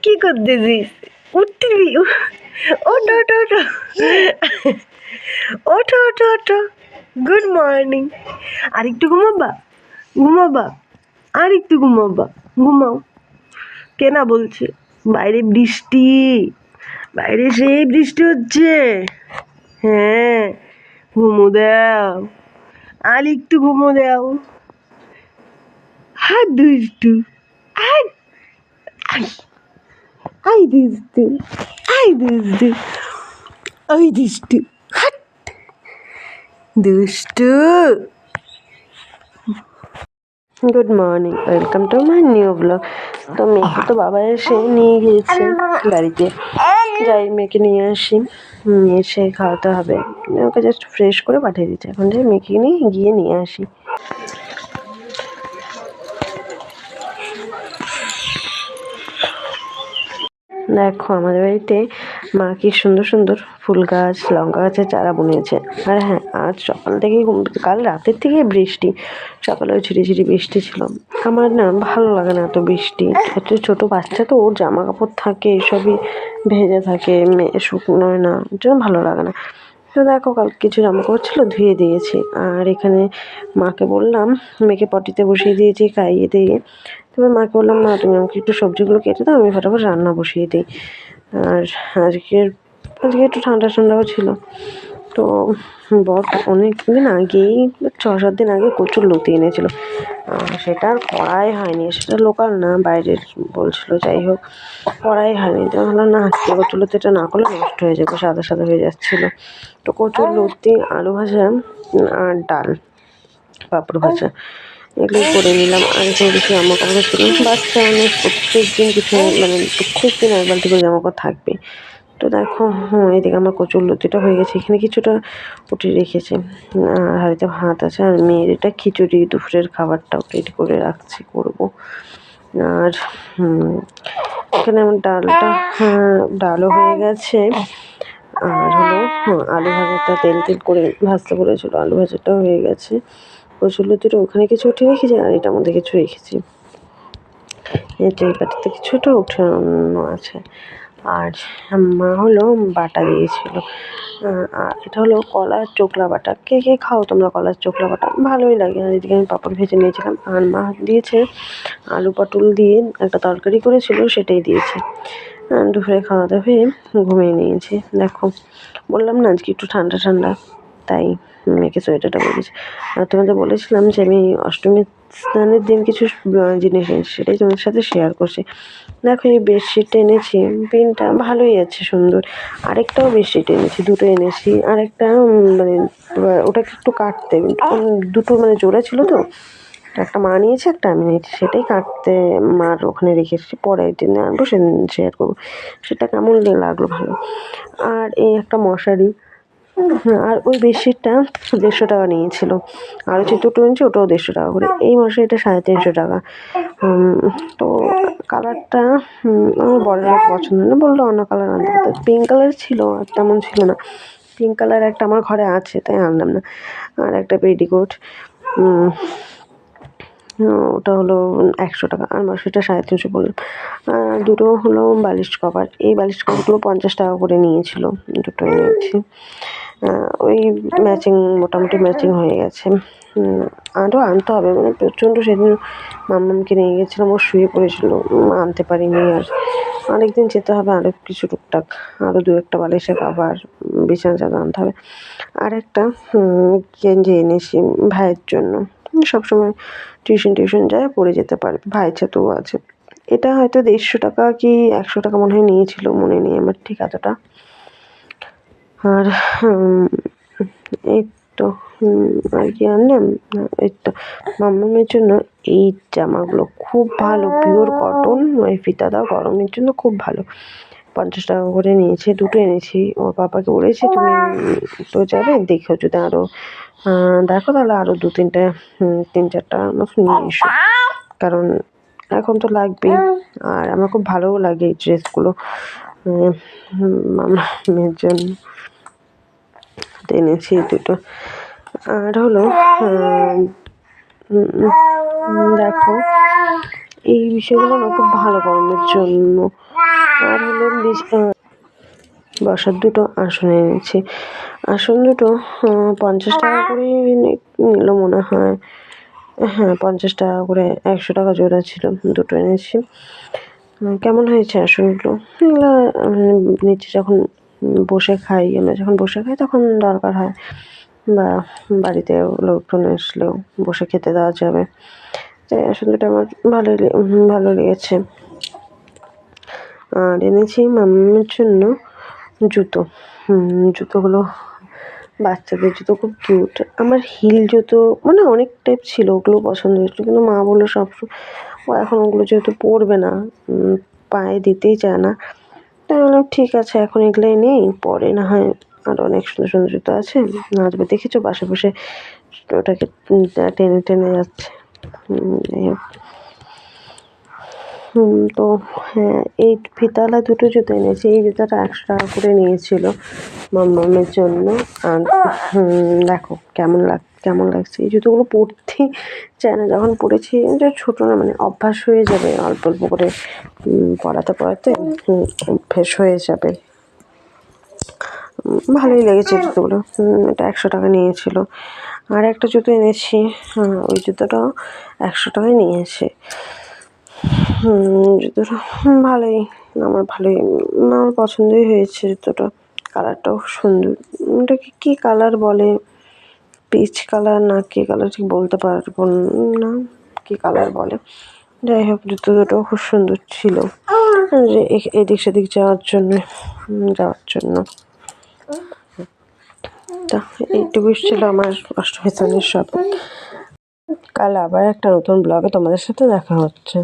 কি করতেছিস? উঠবি? ওঠো ওঠো ওঠো ওঠো ওঠো ওঠো। Good morning. আর একটু ঘুমাবা? ঘুমাবা? আর একটু ঘুমাবা? ঘুমাও। কে না বলছে? বাইরে বৃষ্টি, বাইরে সেই বৃষ্টি হচ্ছে। হ্যাঁ, ঘুমো দাও, আর একটু ঘুমো দাও। হাত দুষ্টু, আই আই আই দুষ্টু, আই দুষ্টু, ওই দুষ্টু, হাট দুষ্টু। Good morning, welcome to my new blog. তো মেয়েকে তো বাবা এসে নিয়ে গিয়েছে গাড়িতে, যাই মেয়েকে নিয়ে আসি, এসে খাওয়াতে হবে। ওকে জাস্ট ফ্রেশ করে পাঠিয়ে দিচ্ছে, এখন যে মেয়েকে নিয়ে গিয়ে নিয়ে আসি। দেখো আমাদের বাড়িতে মা কি সুন্দর সুন্দর ফুল গাছ, লঙ্কা গাছের চারা বুনিয়েছে। আর হ্যাঁ, আজ সকাল থেকেই কাল রাতের থেকে বৃষ্টি, সকালেও ঝিরিঝিরি বৃষ্টি ছিল। আমার না ভালো লাগে না এত বৃষ্টি, ছোটো বাচ্চা তো, ওর জামা কাপড় থাকে এসবই ভেজে থাকে, শুকনোয় না, ওর জন্য ভালো লাগে না। তো দেখো কাল কিছু জামা কাপড় ছিল, ধুয়ে দিয়েছি। আর এখানে মাকে বললাম, মেয়েকে পটিতে বসিয়ে দিয়েছি খাইয়ে দিয়ে। তারপর মাকে বললাম, মা তুমি আমাকে একটু সবজিগুলো কেটে দাও, আমি ফটাফট রান্না বসিয়ে দিই। আর আজকে একটু ঠান্ডা ঠান্ডাও ছিল। তো বর অনেক দিন আগেই, 6-7 দিন আগে কচুর লতি এনেছিল, সেটা আর করাই হয়নি। সেটা লোকাল না, বাইরের বলছিল, যাই হোক করাই হয়নি। তো ভাবলাম না, আজকে কচুর লতিটা না করলে নষ্ট হয়ে যাবে, সাদা সাদা হয়ে যাচ্ছিলো। তো কচুর লতি, আলু ভাজা আর ডাল, পাঁপড় ভাজা, এগুলোই করে নিলাম। আর এখানে কিছু জামা কাপড় ছিল, বাচ্চা মানুষ প্রত্যেক দিন কিছু, মানে প্রত্যেক দিন এক বালতি করে জামা কাপড় থাকবে। তো দেখো এদিকে আমার কচুর লতিটা হয়ে গেছে, এখানে কিছুটা উঠিয়ে রেখেছি, আর হাঁড়িতে ভাত আছে। আর মেয়ের এটা খিচুড়ি, দুপুরের খাবারটাও রেডি করে রাখছি, করবো। আর এখানে আমার ডালও হয়ে গেছে। আর হলো আলু ভাজাটা তেল করে ভাজতে বলেছিল, আলু ভাজাটাও হয়ে গেছে। কচুর লতিটা ওখানে কিছু উঠিয়ে রেখেছি, আর এটার মধ্যে কিছু রেখেছি, এই পাটিতে কিছুটা উঠানো আছে। আর মা হলো বাটা দিয়েছিল, আর এটা হলো কলার চোকলা বাটা। কে কে খাও তোমরা কলার চোকলা বাটা? ভালোই লাগে। আর এদিকে আমি পাঁপড় ভেজে নিয়েছিলাম, আর মা দিয়েছে আলু পটল দিয়ে একটা তরকারি করেছিল, সেটাই দিয়েছে। দুপুরে খাওয়া দাওয়া হয়ে ঘুমিয়ে নিয়েছি। দেখো বললাম না আজকে একটু ঠান্ডা ঠান্ডা, তাই মেয়েকে সোয়েটারটা পরেছি। আর তোমাদের বলেছিলাম যে আমি অষ্টমী স্নানের দিন কিছু জিনিস এনেছি, সেটাই তোমাদের সাথে শেয়ার করছি। দেখো এই বেডশিটটা এনেছি, পেনটা ভালোই আছে, সুন্দর। আরেকটাও বেডশিট এনেছি, দুটো এনেছি। আরেকটা মানে ওটাকে একটু কাটতে, দুটো মানে জোড়া ছিল তো, একটা মা নিয়েছে, একটা আমি নিয়েছি, সেটাই কাটতে মার ওখানে রেখে এসেছি, পরে একদিন আনবো, সেদিন শেয়ার করবো সেটা কেমন লাগলো ভালো। আর এই একটা মশারি, আর ওই বেডশিটটা 150 টাকা নিয়েছিল। আর হচ্ছে দুটো ইঞ্চি, ওটাও 150 টাকা করে। এই মশারিটা 350 টাকা। তো কালারটা আমার বরের পছন্দ না, বললো অন্য কালার আনতে পারতো। পিঙ্ক কালার ছিল, আর তেমন ছিল না। পিঙ্ক কালার একটা আমার ঘরে আছে, তাই আনলাম না। আর একটা পেটিকোট, ওটা হলো 100 টাকা। আর মশারিটা 350 বললাম। দুটো হলো বালিশ কভার, এই বালিশ কভারগুলো 50 টাকা করে নিয়েছিল, দুটোই নিয়েছি। ওই ম্যাচিং, মোটামুটি ম্যাচিং হয়ে গেছে। আরও আনতে হবে, মানে প্রচণ্ড সেদিন মাম্মামকে নিয়ে গেছিলাম, ও শুয়ে পড়েছিল, আনতে পারিনি। আর অনেকদিন যেতে হবে, আরও কিছু টুকটাক, আরও 2-1টা বালিশের কভার, বিছানা চাদর আনতে হবে। আর একটা গেঞ্জি এনেছি ভাইয়ের জন্য, সবসময় টিউশন যায়, পরে যেতে পারবে, ভাইয়ের ছাতুও আছে। এটা হয়তো 150 টাকা কি 100 টাকা মনে হয় নিয়েছিল, মনে নেই আমার ঠিক এতটা। আর এই তো আর কি আনলাম, এই তো মাম্মামের জন্য এই জামাগুলো খুব ভালো, পিওর কটন, ওই ফিতাদার, গরমের জন্য খুব ভালো। 50 টাকা করে নিয়েছে, দুটো এনেছি। ওর পাপাকে বলেছি তুমি তো যাবে, দেখো যদি আরও দেখো, তাহলে আরও 2-3টা 3-4টা মতো নিয়ে এসো, কারণ এখন তো লাগবেই। আর আমার খুব ভালোও লাগে এই ড্রেসগুলো মামামের জন্য এনেছি দুটো। আর হলো দেখো এই বিষয়গুলো না খুব ভালো গরমের জন্য। আর হলো বসার দুটো আসন এনেছি। আসন দুটো 50 টাকা করে নিল মনে হয়। হ্যাঁ, 50 টাকা করে, 100 টাকা জোড়া ছিল। দুটো এনেছি। কেমন হয়েছে আসনগুলো? এগুলো নিচে যখন বসে খাই, আমরা যখন বসে খাই তখন দরকার হয়, বা বাড়িতে লোকজন আসলেও বসে খেতে দেওয়া যাবে। তাই আসন দুটো আমার ভালো লেগেছে। আর এনেছি মাম্মামের জন্য জুতো। জুতোগুলো বাচ্চাদের জুতো, খুব কিউট। আমার হিল জুতো মানে অনেক টাইপ ছিল, ওগুলো পছন্দ হয়েছিল, কিন্তু মা বললো ও এখন ওগুলো যেহেতু পরবে না, পায়ে দিতেই চায় না, তাই বললাম ঠিক আছে এখন এগুলোই নেই, পরে না হয় আরও অনেক সুন্দর সুন্দর জুতো আছে নাচবে। দেখেছো পাশে বসে ওটাকে টেনে টেনে যাচ্ছে। যাই হোক, তো হ্যাঁ, এই ফিতাওয়ালা দুটো জুতো এনেছি। এই জুতোটা 100 টাকা করে নিয়েছিল মাম্মামের জন্য। আর দেখো কেমন লাগছে। এই জুতোগুলো পরতেই চায় না, যখন পরেছি এটা ছোটো না, মানে অভ্যাস হয়ে যাবে অল্প অল্প করে পরাতে অভ্যেস হয়ে যাবে। ভালোই লেগেছে জুতোগুলো। এটা 100 টাকা নিয়েছিল। আর একটা জুতো এনেছি, ওই জুতোটাও 100 টাকায় নিয়েছে। জুতোটা আমার পছন্দই হয়েছে জুতোটা। কালারটাও সুন্দর। এটাকে কী কালার বলে, পিচ কালার না কী কালার ঠিক বলতে পারবো না কী কালার বলে। যাই হোক, জুতো দুটোও খুব সুন্দর ছিল যে এদিক সেদিক যাওয়ার জন্য। তা এইটুকুই ছিল আমার অষ্টমী স্নানের শপিং। কাল আবার একটা নতুন ব্লগে তোমাদের সাথে দেখা হচ্ছে।